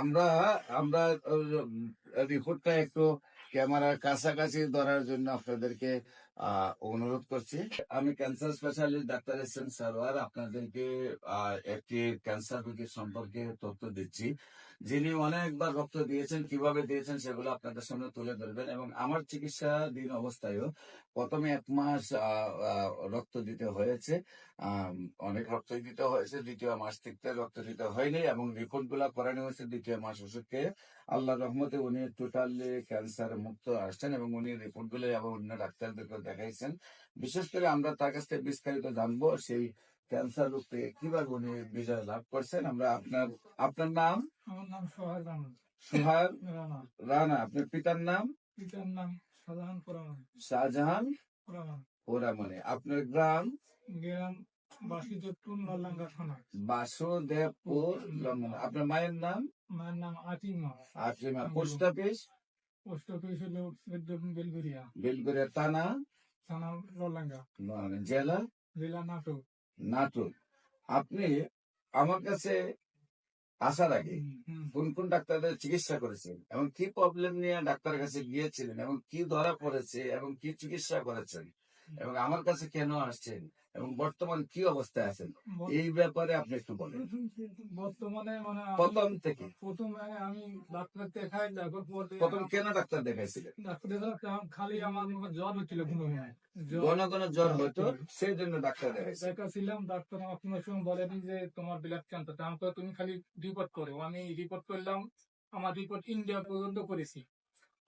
আমরা আমরা রিপোর্টটা একটু ক্যামেরার কাছাকাছি ধরার জন্য আপনাদেরকে অনুরোধ করছি। আমি cancer specialist doctor SM. Sarwar আপনাদেরকে একটি ক্যান্সার রোগীর সম্পর্কে তথ্য দিচ্ছি, যিনি অনেকবার রক্ত দিয়েছেন। কিভাবে দিয়েছেন সেগুলো আপনাদের সামনে তুলে ধরবেন। এবং আমার চিকিৎসাধীন অবস্থায়ও প্রথমে 1 মাস রক্ত দিতে হয়েছে, অনেক রক্ত দিতে হয়েছে। দ্বিতীয় মাস থেকে রক্ত দিতে হয়নি এবং রিপোর্ট গুলা করানো হয়েছে দ্বিতীয় মাস ওষুধ খেয়ে। আল্লাহর রহমতে উনি টোটালি ক্যান্সার মুক্ত আসছেন এবং উনি রিপোর্ট গুলো এবং অন্য ডাক্তারদেরকে দেখাইছেন। বিশেষ করে আমরা তার কাছ থেকে বিস্তারিত জানবো সেই ক্যান্সার রোগ থেকে কিভাবে উনি বিজয় লাভ করছেন। আমরা আপনার নাম? আমার নাম সোহাগ রানা। সোহাগ রানা। রানা। আপনার পিতার নাম? পিতার নাম শাহজাহান পোরামান। শাহজাহান পোরামান। পোরামনে। আপনার গ্রাম? গ্রাম বাসুদেবপুর নলডাঙ্গা থানা। বাসুদেবপুর লঙ্ঘন। আপনার মায়ের নাম? মায়ের নাম Atima. Atima. Post office? Post office হলো বেলগুড়িয়া। বেলগুড়িয়া। থানা? থানা নলডাঙ্গা। জেলা? জেলা নাটোর। নাটোর। আপনি আমার কাছে আসার আগে কোন কোন ডাক্তারদের চিকিৎসা করেছেন এবং কি প্রবলেম নিয়ে ডাক্তারের কাছে গিয়েছিলেন এবং কি ধরা পড়েছে এবং কি চিকিৎসা করেছেন এবং আমার কাছে কেন আসছেন এবং বর্তমান কি অবস্থায় আছেন, এই ব্যাপারে আপনি একটু বলেন। বর্তমানে মানে প্রথম থেকে আমি ডাক্তার দেখাই, প্রথম কেন ডাক্তার দেখাইছিলেন? ডাক্তার খালি আমার জ্বর হচ্ছিল, ঘন ঘন জ্বর হতো, সেই জন্য ডাক্তার দেখাছিলাম। ডাক্তার আমার কোনো সময় বলেনি যে তোমার ব্লাড ক্যান্সার, আমাকে তুমি খালি রিপোর্ট করো। আমি রিপোর্ট করলাম, আমার রিপোর্ট ইন্ডিয়া পর্যন্ত করেছি।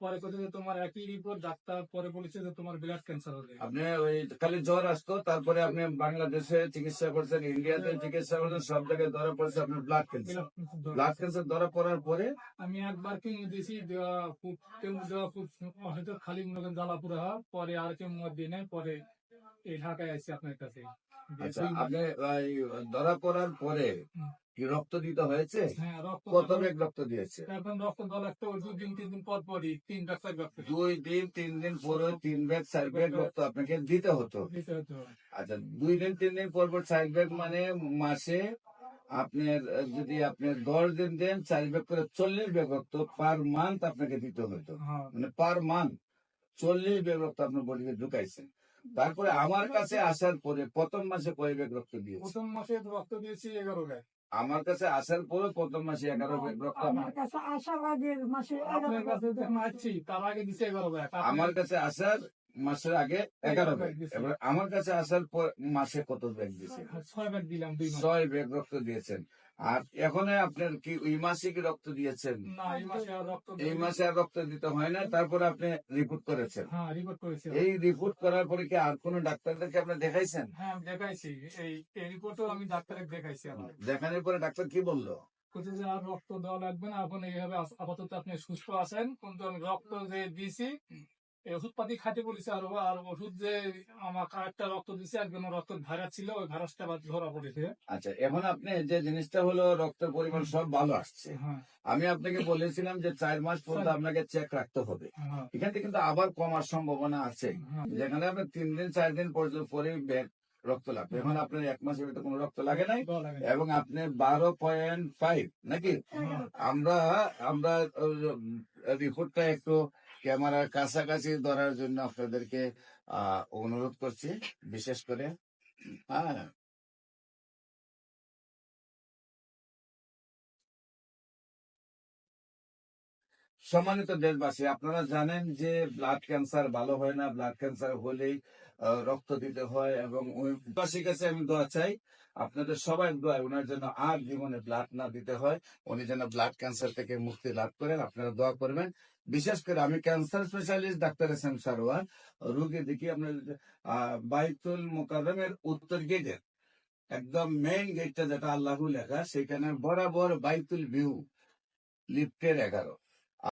পরে কথা যে তোমার একই রিপোর্ট, ডাক্তার পরে বলেছে যে তোমার ব্লাড ক্যান্সার হবে। আপনি ওই খালি জ্বর আসতো, তারপরে আপনি বাংলাদেশে চিকিৎসা করছেন, ইন্ডিয়াতে চিকিৎসা করছেন, সব জায়গায় ধরা পড়েছে আপনার ব্লাড ক্যান্সার। ব্লাড ক্যান্সার ধরা পড়ার পরে আমি একবার কেমো দিয়েছি, হয়তো খালি মনে করেন জ্বালা পুরা, পরে আর কেমো দিই নাই, পরে এই ঢাকায় আসছি আপনার কাছে। আচ্ছা, আপনি ধরা পড়ার পরে কি রক্ত দিতে হয়েছে? হ্যাঁ, কত ব্যাগ রক্ত দিয়েছে? এখন রক্ত দেওয়া লাগতো 2 দিন 3 দিন পর পরই 3 ব্যাগ 4 ব্যাগ। 2 দিন 3 দিন পরে 3 ব্যাগ 4 ব্যাগ রক্ত আপনাকে দিতে হতো। আচ্ছা, 2 দিন 3 দিন পর পর 4 ব্যাগ, মানে মাসে আপনার যদি আপনি 10 দিন দেন 4 ব্যাগ করে 40 ব্যাগ রক্ত পার মান্থ আপনাকে দিতে হতো। মানে পার মান্থ 40 ব্যাগ রক্ত আপনার বডিতে ঢুকাইছেন। তারপরে আমার কাছে আসার পরে প্রথম মাসে কয় ব্যাগ রক্ত দিয়েছে? প্রথম মাসে রক্ত দিয়েছি 11 ব্যাগ। আমার কাছে আসার পরে প্রথম মাসে 11 ব্যাগ রক্ত। আমার কাছে আসার আগের মাসে আপনার কাছে যখন আসছি তার আগে দিছে 11 ব্যাগ। আমার কাছে আসার মাসের আগে 11 ব্যাগ। এবার আমার কাছে আসার পর মাসে কত ব্যাগ দিয়েছে? 6 ব্যাগ দিলাম। 6 ব্যাগ রক্ত দিয়েছেন। আর এখন আপনার কি ওই মাসে কি রক্ত দিয়েছেন? না, এই মাসে আর রক্ত দিতে হয় না। তারপরে আপনি রিপোর্ট করেছেন? হ্যাঁ, রিপোর্ট করেছি। এই রিপোর্ট করার পরে কি আর কোন ডাক্তারদেরকে আপনি দেখাইছেন? হ্যাঁ, দেখাইছি। এই রিপোর্টও আমি ডাক্তারকে দেখাইছি। দেখানোর পরে ডাক্তার কি বললো? বলছে যে আর রক্ত দেওয়া লাগবে না, এখন এইভাবে আপাতত আপনি সুস্থ আছেন। কিন্তু আমি রক্ত যে দিয়েছি, এই ওষুধ পাতি খাইতে বলেছে আরো। আর ওষুধ যে আমার একটা রক্ত দিয়েছে, একজন রক্ত ভাইরাস ছিল, ওই ভাইরাসটা ধরা পড়েছে। আচ্ছা, এখন আপনি যে জিনিসটা হলো রক্তের পরিমাণ সব ভালো আসছে। আমি আপনাকে বলেছিলাম যে 4 মাস পর্যন্ত আপনাকে চেক রাখতে হবে। এখান থেকে কিন্তু আবার কমার সম্ভাবনা আছে, যেখানে আপনার 3 দিন 4 দিন পর্যন্ত পরে ব্যাগ রক্ত লাগবে। এখন আপনার 1 মাসের ভিতরে কোনো রক্ত লাগে নাই এবং আপনি 12.5 নাকি? আমরা রিপোর্টটা একটু ক্যামেরার কাছাকাছি ধরার জন্য আপনাদেরকে অনুরোধ করছি, বিশেষ করে। হ্যাঁ, সম্মানিত দেশবাসী, আপনারা জানেন যে ব্লাড ক্যান্সার ভালো হয় না। ব্লাড ক্যান্সার হলেই রক্ত দিতে হয় এবং ওই দেশবাসীর কাছে আমি দোয়া চাই, আপনাদের সবাই দোয়া ওনার জন্য আর জীবনে ব্লাড না দিতে হয়, উনি যেন ব্লাড ক্যান্সার থেকে মুক্তি লাভ করেন। আপনারা দোয়া করবেন। বিশেষ করে আমি cancer specialist doctor SM. Sarwar রোগী দেখি আপনার বাইতুল মোকাররমের উত্তর গেটের একদম মেইন গেটটা যেটা আল্লাহু লেখা, সেখানে বরাবর বাইতুল ভিউ লিফটের 11